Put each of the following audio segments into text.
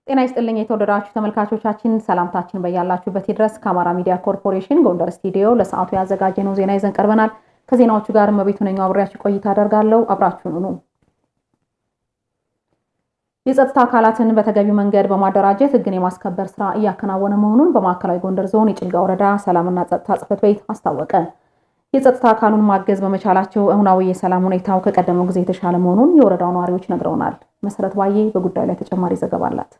ጤና ይስጥልኝ የተወደዳችሁ ተመልካቾቻችን ሰላምታችን በያላችሁበት ይድረስ። ከአማራ ሚዲያ ኮርፖሬሽን ጎንደር ስቱዲዮ ለሰዓቱ ያዘጋጀነው ዜና ይዘን ቀርበናል። ከዜናዎቹ ጋር መቤቱ ነኝ አብሬያችሁ ቆይታ አደርጋለሁ። አብራችሁን ሁኑ። የጸጥታ አካላትን በተገቢው መንገድ በማደራጀት ሕግን የማስከበር ስራ እያከናወነ መሆኑን በማዕከላዊ ጎንደር ዞን የጭልጋ ወረዳ ሰላምና ጸጥታ ጽሕፈት ቤት አስታወቀ። የጸጥታ አካሉን ማገዝ በመቻላቸው አሁናዊ የሰላም ሁኔታው ከቀደመው ጊዜ የተሻለ መሆኑን የወረዳው ነዋሪዎች ነግረውናል። መሰረት ባዬ በጉዳዩ ላይ ተጨማሪ ዘገባ አላት።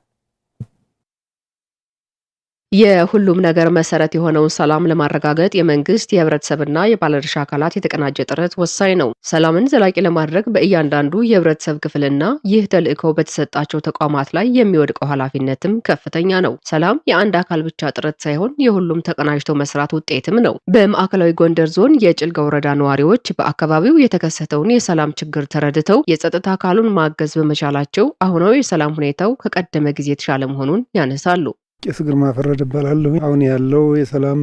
የሁሉም ነገር መሰረት የሆነውን ሰላም ለማረጋገጥ የመንግስት የህብረተሰብና የባለድርሻ አካላት የተቀናጀ ጥረት ወሳኝ ነው። ሰላምን ዘላቂ ለማድረግ በእያንዳንዱ የህብረተሰብ ክፍልና ይህ ተልእኮ በተሰጣቸው ተቋማት ላይ የሚወድቀው ኃላፊነትም ከፍተኛ ነው። ሰላም የአንድ አካል ብቻ ጥረት ሳይሆን የሁሉም ተቀናጅቶ መስራት ውጤትም ነው። በማዕከላዊ ጎንደር ዞን የጭልጋ ወረዳ ነዋሪዎች በአካባቢው የተከሰተውን የሰላም ችግር ተረድተው የጸጥታ አካሉን ማገዝ በመቻላቸው አሁናዊ የሰላም ሁኔታው ከቀደመ ጊዜ የተሻለ መሆኑን ያነሳሉ። ቄስ ግርማ ፈረደ እባላለሁ። አሁን ያለው የሰላም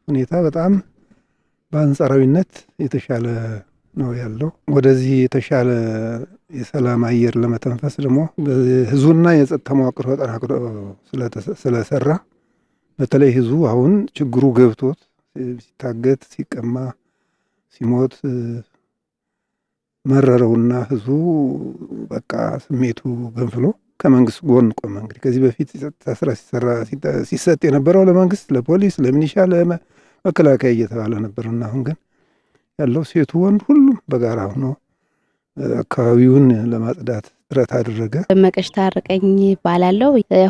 ሁኔታ በጣም በአንጻራዊነት የተሻለ ነው ያለው። ወደዚህ የተሻለ የሰላም አየር ለመተንፈስ ደግሞ ህዝቡና የጸጥታ መዋቅር ተጠናክሮ ስለሰራ በተለይ ህዝቡ አሁን ችግሩ ገብቶት ሲታገት፣ ሲቀማ፣ ሲሞት መረረውና ህዝቡ በቃ ስሜቱ ገንፍሎ ከመንግስት ጎን ቆመ። እንግዲህ ከዚህ በፊት የጸጥታ ስራ ሲሰጥ የነበረው ለመንግስት፣ ለፖሊስ፣ ለሚኒሻ፣ ለመከላከያ እየተባለ ነበርና አሁን ግን ያለው ሴቱ ወንድ ሁሉም በጋራ ሆኖ አካባቢውን ለማጽዳት ጥረት አደረገ። መቀሽ ታረቀኝ ይባላል።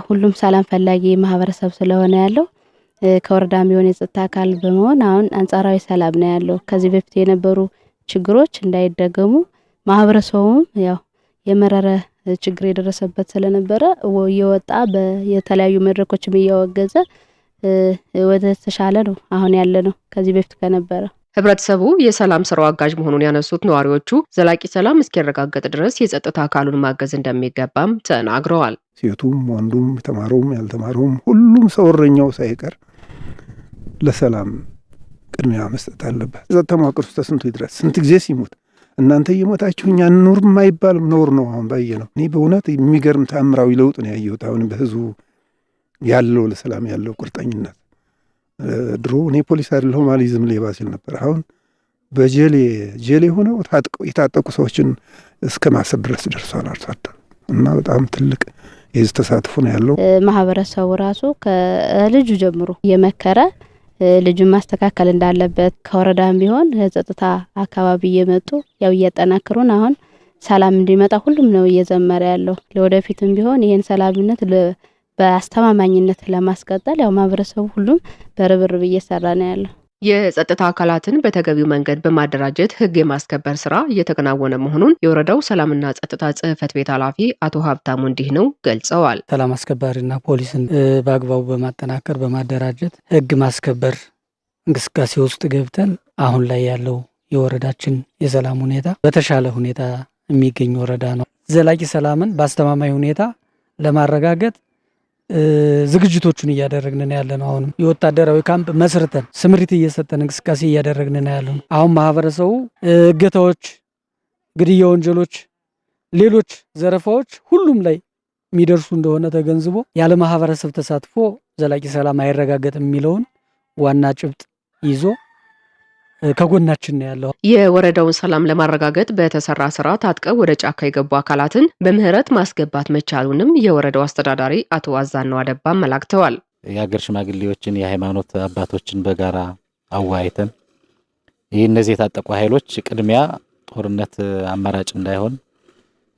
ሁሉም ሰላም ፈላጊ ማህበረሰብ ስለሆነ ያለው ከወረዳም የሆነ የጸጥታ አካል በመሆን አሁን አንጻራዊ ሰላም ነው ያለው። ከዚህ በፊት የነበሩ ችግሮች እንዳይደገሙ ማህበረሰቡም ያው የመረረ ችግር የደረሰበት ስለነበረ እየወጣ በየተለያዩ መድረኮችም እያወገዘ ወደ ተሻለ ነው አሁን ያለ ነው ከዚህ በፊት ከነበረ። ህብረተሰቡ የሰላም ስራው አጋዥ መሆኑን ያነሱት ነዋሪዎቹ ዘላቂ ሰላም እስኪረጋገጥ ድረስ የጸጥታ አካሉን ማገዝ እንደሚገባም ተናግረዋል። ሴቱም ወንዱም የተማረውም ያልተማረውም ሁሉም ሰው እረኛው ሳይቀር ለሰላም ቅድሚያ መስጠት አለበት። የጸጥታ መዋቅር ውስጥ ስንቱ ይድረስ ስንት ጊዜ ሲሞት እናንተ እየሞታችሁ እኛ እንኑር የማይባልም ነውር ነው። አሁን ባየ ነው። እኔ በእውነት የሚገርም ተአምራዊ ለውጥ ነው ያየሁት። አሁን በህዝቡ ያለው ለሰላም ያለው ቁርጠኝነት። ድሮ እኔ ፖሊስ አይደለሁም አልይዝም ሌባ ሲል ነበር። አሁን በጀሌ ሆነው የታጠቁ ሰዎችን እስከ ማሰር ድረስ ደርሷል አርሶ አደሩ እና በጣም ትልቅ የህዝብ ተሳትፎ ነው ያለው። ማህበረሰቡ ራሱ ከልጁ ጀምሮ የመከረ ልጁን ማስተካከል እንዳለበት ከወረዳም ቢሆን የጸጥታ አካባቢ እየመጡ ያው እያጠናክሩን አሁን ሰላም እንዲመጣ ሁሉም ነው እየዘመረ ያለው። ለወደፊትም ቢሆን ይሄን ሰላምነት በአስተማማኝነት ለማስቀጠል ያው ማህበረሰቡ ሁሉም በርብርብ እየሰራ ነው ያለው። የጸጥታ አካላትን በተገቢው መንገድ በማደራጀት ህግ የማስከበር ስራ እየተከናወነ መሆኑን የወረዳው ሰላምና ጸጥታ ጽሕፈት ቤት ኃላፊ አቶ ሀብታሙ እንዲህ ነው ገልጸዋል። ሰላም አስከባሪና ፖሊስን በአግባቡ በማጠናከር በማደራጀት ህግ ማስከበር እንቅስቃሴ ውስጥ ገብተን አሁን ላይ ያለው የወረዳችን የሰላም ሁኔታ በተሻለ ሁኔታ የሚገኝ ወረዳ ነው። ዘላቂ ሰላምን በአስተማማኝ ሁኔታ ለማረጋገጥ ዝግጅቶቹን እያደረግን ነው ያለነው። አሁንም የወታደራዊ ካምፕ መስርተን ስምሪት እየሰጠን እንቅስቃሴ እያደረግን ነው ያለነው። አሁን ማህበረሰቡ እገታዎች፣ ግድያ ወንጀሎች፣ ሌሎች ዘረፋዎች ሁሉም ላይ የሚደርሱ እንደሆነ ተገንዝቦ ያለ ማህበረሰብ ተሳትፎ ዘላቂ ሰላም አይረጋገጥም የሚለውን ዋና ጭብጥ ይዞ ከጎናችን ነው ያለው። የወረዳውን ሰላም ለማረጋገጥ በተሰራ ስራ ታጥቀው ወደ ጫካ የገቡ አካላትን በምህረት ማስገባት መቻሉንም የወረዳው አስተዳዳሪ አቶ አዛነው አደባ አመላክተዋል። የሀገር ሽማግሌዎችን የሃይማኖት አባቶችን በጋራ አወያይተን እነዚህ የታጠቁ ኃይሎች ቅድሚያ ጦርነት አማራጭ እንዳይሆን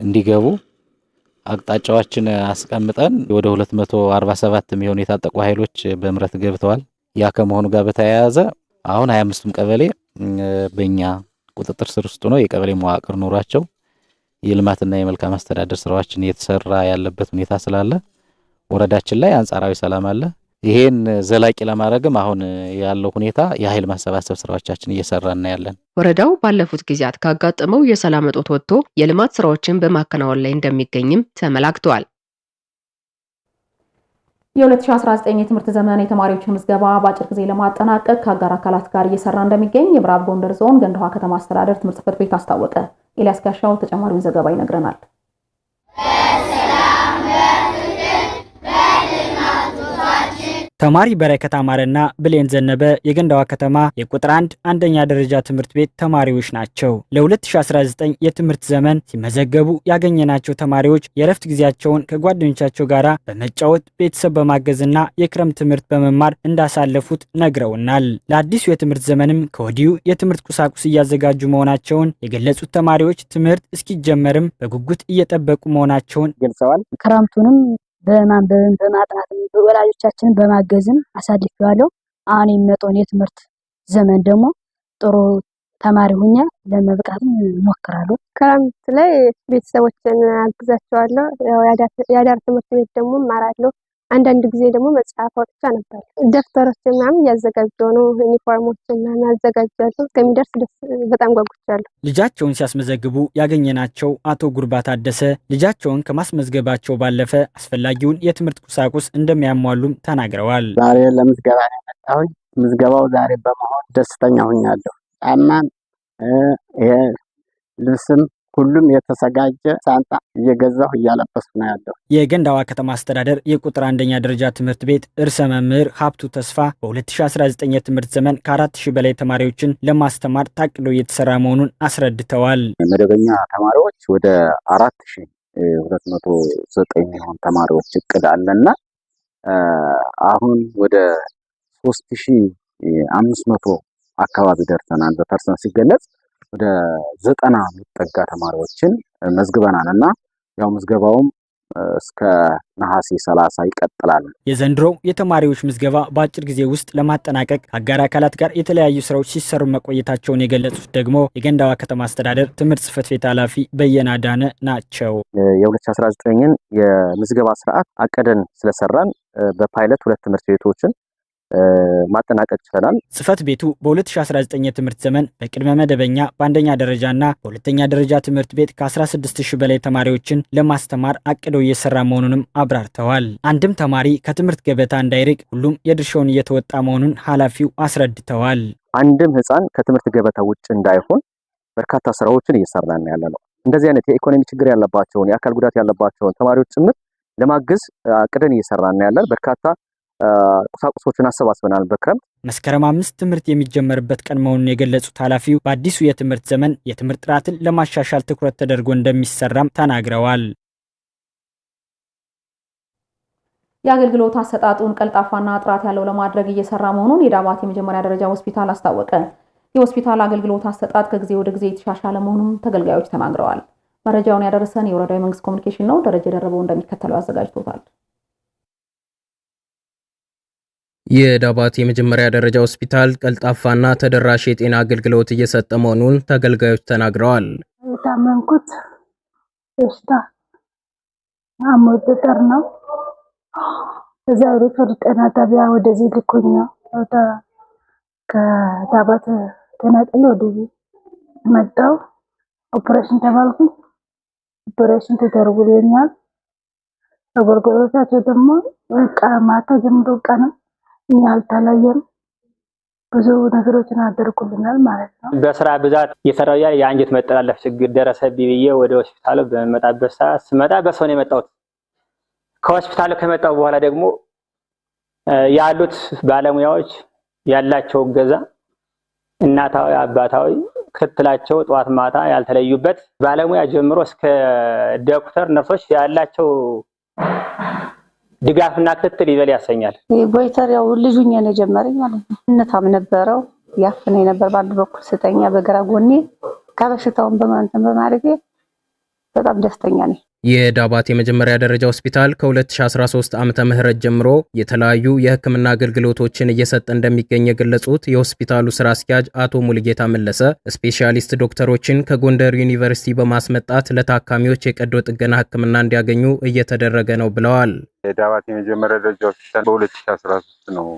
እንዲገቡ አቅጣጫዎችን አስቀምጠን ወደ 247 የሚሆኑ የታጠቁ ኃይሎች በምህረት ገብተዋል። ያ ከመሆኑ ጋር በተያያዘ አሁን 25ቱም ቀበሌ በእኛ ቁጥጥር ስር ውስጥ ነው የቀበሌ መዋቅር ኖሯቸው የልማትና የመልካም አስተዳደር ስራዎችን እየተሰራ ያለበት ሁኔታ ስላለ ወረዳችን ላይ አንጻራዊ ሰላም አለ። ይሄን ዘላቂ ለማድረግም አሁን ያለው ሁኔታ የኃይል ማሰባሰብ ስራዎቻችን እየሰራን ያለን። ወረዳው ባለፉት ጊዜያት ካጋጠመው የሰላም እጦት ወጥቶ የልማት ስራዎችን በማከናወን ላይ እንደሚገኝም ተመላክቷል። የ2019 የትምህርት ዘመን የተማሪዎችን ምዝገባ በአጭር ጊዜ ለማጠናቀቅ ከአጋር አካላት ጋር እየሰራ እንደሚገኝ የምዕራብ ጎንደር ዞን ገንደ ውሃ ከተማ አስተዳደር ትምህርት ጽሕፈት ቤት አስታወቀ። ኤልያስ ጋሻው ተጨማሪውን ዘገባ ይነግረናል። ተማሪ በረከት አማረና ብሌን ዘነበ የገንዳዋ ከተማ የቁጥር 1 አንደኛ ደረጃ ትምህርት ቤት ተማሪዎች ናቸው። ለ2019 የትምህርት ዘመን ሲመዘገቡ ያገኘናቸው ተማሪዎች የረፍት ጊዜያቸውን ከጓደኞቻቸው ጋር በመጫወት ቤተሰብ በማገዝና የክረምት ትምህርት በመማር እንዳሳለፉት ነግረውናል። ለአዲሱ የትምህርት ዘመንም ከወዲሁ የትምህርት ቁሳቁስ እያዘጋጁ መሆናቸውን የገለጹት ተማሪዎች ትምህርት እስኪጀመርም በጉጉት እየጠበቁ መሆናቸውን ገልጸዋል። ክረምቱንም በማንበብም በማጥናትም ወላጆቻችንን በማገዝም አሳልፌዋለሁ። አሁን የሚመጣውን የትምህርት ዘመን ደግሞ ጥሩ ተማሪ ሆኜ ለመብቃትም እሞክራለሁ። ክረምት ላይ ቤተሰቦችን አግዛቸዋለሁ። የአዳር ትምህርት ቤት ደግሞ እማራለሁ። አንዳንድ ጊዜ ደግሞ መጽሐፍ አውጥቼ ነበር። ደብተሮችን ምናምን እያዘጋጀሁ ነው። ዩኒፎርሞችን ምናምን አዘጋጃለሁ። እስከሚደርስ በጣም ጓጉቻለሁ። ልጃቸውን ሲያስመዘግቡ ያገኘናቸው አቶ ጉርባ ታደሰ ልጃቸውን ከማስመዝገባቸው ባለፈ አስፈላጊውን የትምህርት ቁሳቁስ እንደሚያሟሉም ተናግረዋል። ዛሬ ለምዝገባ ነው የመጣሁኝ። ምዝገባው ዛሬ በመሆን ደስተኛ ሆኛለሁ። ጫማም ልብስም ሁሉም የተዘጋጀ ሳንጣ እየገዛሁ እያለበስኩ ነው ያለው። የገንዳዋ ከተማ አስተዳደር የቁጥር አንደኛ ደረጃ ትምህርት ቤት ርዕሰ መምህር ሀብቱ ተስፋ በ2019 የትምህርት ዘመን ከ4000 በላይ ተማሪዎችን ለማስተማር ታቅዶ እየተሰራ መሆኑን አስረድተዋል። መደበኛ ተማሪዎች ወደ 4209 የሚሆኑ ተማሪዎች እቅድ አለና አሁን ወደ 3500 አካባቢ ደርሰናል። በፐርሰንት ሲገለጽ ወደ 90 የሚጠጋ ተማሪዎችን መዝግበናል እና ያው ምዝገባውም እስከ ነሐሴ 30 ይቀጥላል። የዘንድሮው የተማሪዎች ምዝገባ በአጭር ጊዜ ውስጥ ለማጠናቀቅ ከአጋር አካላት ጋር የተለያዩ ስራዎች ሲሰሩ መቆየታቸውን የገለጹት ደግሞ የገንዳዋ ከተማ አስተዳደር ትምህርት ጽሕፈት ቤት ኃላፊ በየነ አዳነ ናቸው። የ2019ን የምዝገባ ስርዓት አቀደን ስለሰራን በፓይለት 2 ትምህርት ቤቶችን ማጠናቀቅ ችለናል። ጽሕፈት ቤቱ በ2019 የትምህርት ዘመን በቅድመ መደበኛ በአንደኛ ደረጃና በሁለተኛ ደረጃ ትምህርት ቤት ከ16000 በላይ ተማሪዎችን ለማስተማር አቅደው እየሰራ መሆኑንም አብራርተዋል። አንድም ተማሪ ከትምህርት ገበታ እንዳይርቅ ሁሉም የድርሻውን እየተወጣ መሆኑን ኃላፊው አስረድተዋል። አንድም ህፃን ከትምህርት ገበታ ውጭ እንዳይሆን በርካታ ስራዎችን እየሰራን ያለ ነው። እንደዚህ አይነት የኢኮኖሚ ችግር ያለባቸውን የአካል ጉዳት ያለባቸውን ተማሪዎች ጭምር ለማገዝ አቅደን እየሰራን ያለን በርካታ ቁሳቁሶችን አሰባስበናል። በክረምት መስከረም 5 ትምህርት የሚጀመርበት ቀን መሆኑን የገለጹት ኃላፊው በአዲሱ የትምህርት ዘመን የትምህርት ጥራትን ለማሻሻል ትኩረት ተደርጎ እንደሚሰራም ተናግረዋል። የአገልግሎት አሰጣጡን ቀልጣፋና ጥራት ያለው ለማድረግ እየሰራ መሆኑን የዳባት የመጀመሪያ ደረጃ ሆስፒታል አስታወቀ። የሆስፒታል አገልግሎት አሰጣጥ ከጊዜ ወደ ጊዜ የተሻሻለ መሆኑን ተገልጋዮች ተናግረዋል። መረጃውን ያደረሰን የወረዳው መንግስት ኮሚኒኬሽን ነው። ደረጀ ደረበው እንደሚከተለው አዘጋጅቶታል። የዳባት የመጀመሪያ ደረጃ ሆስፒታል ቀልጣፋና ተደራሽ የጤና አገልግሎት እየሰጠ መሆኑን ተገልጋዮች ተናግረዋል። የታመምኩት በሽታ አሞት ጠጠር ነው። እዛ ሪፈር ጤና ጣቢያ ወደዚህ ልኮኝ ነው። ከዳባት ተነጥሎ ወደዚህ መጣሁ። ኦፕሬሽን ተባልኩኝ። ኦፕሬሽን ተደርጎልኛል። አገልግሎታቸው ደግሞ ማታ ጀምሮ ቀን እኛ አልተለየም። ብዙ ነገሮችን አደርጉልናል ማለት ነው። በስራ ብዛት እየሰራው ያለ የአንጀት መጠላለፍ ችግር ደረሰብኝ ብዬ ወደ ሆስፒታሉ በመጣበት ሰዓት ስመጣ በሰው ነው የመጣሁት። ከሆስፒታሉ ከመጣሁ በኋላ ደግሞ ያሉት ባለሙያዎች ያላቸው እገዛ እናታዊ አባታዊ ክትላቸው ጧት ማታ ያልተለዩበት ባለሙያ ጀምሮ እስከ ዶክተር ነርሶች ያላቸው ድጋፍና ክትል ይበል ያሰኛል። ቦይተር ያው ልጁኛ ነው ጀመረኝ ማለት ነው። እነታም ነበረው ያፍነኝ ነበር። በአንድ በኩል ስተኛ በግራ ጎኔ ከበሽታውን በማንተም በማድረግ በጣም ደስተኛ ነኝ። የዳባት የመጀመሪያ ደረጃ ሆስፒታል ከ2013 ዓመተ ምህረት ጀምሮ የተለያዩ የሕክምና አገልግሎቶችን እየሰጠ እንደሚገኝ የገለጹት የሆስፒታሉ ስራ አስኪያጅ አቶ ሙልጌታ መለሰ ስፔሻሊስት ዶክተሮችን ከጎንደር ዩኒቨርሲቲ በማስመጣት ለታካሚዎች የቀዶ ጥገና ሕክምና እንዲያገኙ እየተደረገ ነው ብለዋል። የዳባት የመጀመሪያ ደረጃ ሆስፒታል በ2013 ነው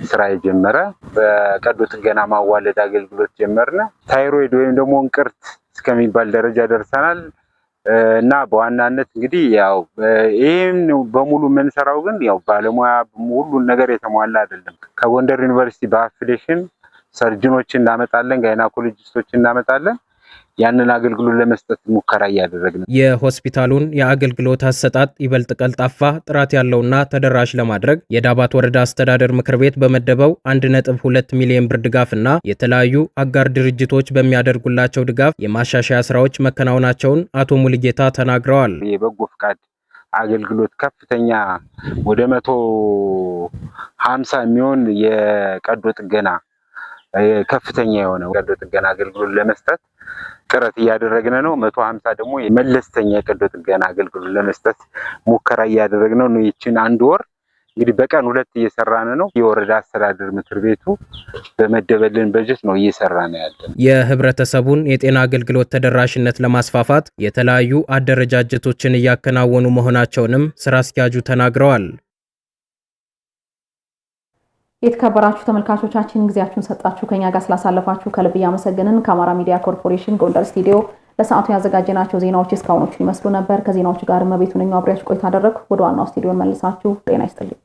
ስራ የጀመረ። በቀዶ ጥገና ማዋለድ አገልግሎት ጀመርነ። ታይሮይድ ወይም ደግሞ እንቅርት እስከሚባል ደረጃ ደርሰናል። እና በዋናነት እንግዲህ ያው ይሄን በሙሉ የምንሰራው ግን ያው ባለሙያ ሁሉን ነገር የተሟላ አይደለም። ከጎንደር ዩኒቨርሲቲ በአፊሊዬሽን ሰርጅኖችን እናመጣለን፣ ጋይናኮሎጂስቶችን እናመጣለን። ያንን አገልግሎት ለመስጠት ሙከራ እያደረግን የሆስፒታሉን የአገልግሎት አሰጣጥ ይበልጥ ቀልጣፋ ጥራት ያለውና ተደራሽ ለማድረግ የዳባት ወረዳ አስተዳደር ምክር ቤት በመደበው 1.2 ሚሊዮን ብር ድጋፍና የተለያዩ አጋር ድርጅቶች በሚያደርጉላቸው ድጋፍ የማሻሻያ ስራዎች መከናወናቸውን አቶ ሙልጌታ ተናግረዋል። የበጎ ፍቃድ አገልግሎት ከፍተኛ ወደ 150 የሚሆን የቀዶ ጥገና ከፍተኛ የሆነ ቀዶ ጥገና አገልግሎት ለመስጠት ጥረት እያደረግን ነው። 150 ደግሞ የመለስተኛ ቀዶ ጥገና አገልግሎት ለመስጠት ሙከራ እያደረግን ነው። ይችን አንድ ወር እንግዲህ በቀን 2 እየሰራን ነው። የወረዳ አስተዳደር ምክር ቤቱ በመደበልን በጀት ነው እየሰራን ያለን። የህብረተሰቡን የጤና አገልግሎት ተደራሽነት ለማስፋፋት የተለያዩ አደረጃጀቶችን እያከናወኑ መሆናቸውንም ስራ አስኪያጁ ተናግረዋል። የተከበራችሁ ተመልካቾቻችን ጊዜያችሁን ሰጣችሁ ከኛ ጋር ስላሳለፋችሁ ከልብ እያመሰገንን ከአማራ ሚዲያ ኮርፖሬሽን ጎንደር ስቱዲዮ ለሰዓቱ ያዘጋጀናቸው ዜናዎች እስካሁኖቹ ይመስሉ ነበር። ከዜናዎቹ ጋር መቤቱ ነኝ አብሬያችሁ ቆይታ አደረግኩ። ወደ ዋናው ስቱዲዮ መልሳችሁ ጤና ይስጥልኝ።